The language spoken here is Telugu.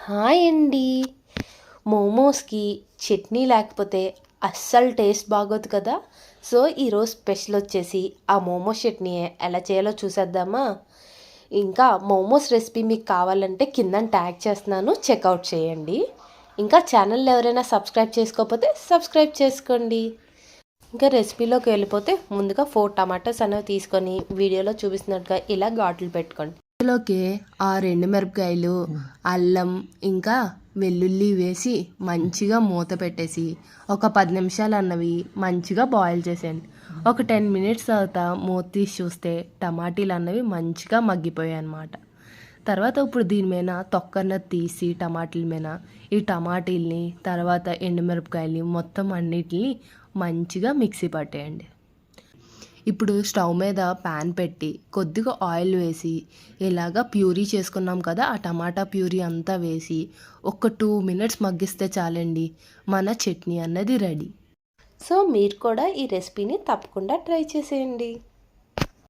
హాయ్ అండి. మోమోస్కి చట్నీ లేకపోతే అస్సలు టేస్ట్ బాగోదు కదా. సో ఈరోజు స్పెషల్ వచ్చేసి ఆ మోమోస్ చట్నీ ఎలా చేయాలో చూసేద్దామా. ఇంకా మోమోస్ రెసిపీ మీకు కావాలంటే కింద ట్యాగ్ చేస్తున్నాను, చెక్అవుట్ చేయండి. ఇంకా ఛానల్ ఎవరైనా సబ్స్క్రైబ్ చేసుకోకపోతే సబ్స్క్రైబ్ చేసుకోండి. ఇంకా రెసిపీలోకి వెళ్ళిపోతే ముందుగా 4 టమాటాస్ అనేవి తీసుకొని వీడియోలో చూపిస్తున్నట్టుగా ఇలా ఘాట్లు పెట్టుకోండి. ఇందులోకి 6 ఎండుమిరపకాయలు, అల్లం ఇంకా వెల్లుల్లి వేసి మంచిగా మూత పెట్టేసి ఒక 10 నిమిషాలు అన్నవి మంచిగా బాయిల్ చేసేయండి. ఒక 10 మినిట్స్ తర్వాత మూత తీసి చూస్తే టమాటీలు అన్నవి మంచిగా మగ్గిపోయాయి అన్నమాట. తర్వాత ఇప్పుడు దీని మీద తొక్కన్నది తీసి టమాటీల మీద ఈ టమాటీల్ని తర్వాత ఎండుమిరపకాయల్ని మొత్తం అన్నిటిని మంచిగా మిక్సీ పట్టేయండి. ఇప్పుడు స్టవ్ మీద ప్యాన్ పెట్టి కొద్దిగా ఆయిల్ వేసి ఇలాగా ప్యూరీ చేసుకున్నాం కదా, ఆ టమాటా ప్యూరీ అంతా వేసి ఒక 2 మినిట్స్ మగ్గిస్తే చాలండి, మన చట్నీ అన్నది రెడీ. సో మీరు కూడా ఈ రెసిపీని తప్పకుండా ట్రై చేసేయండి.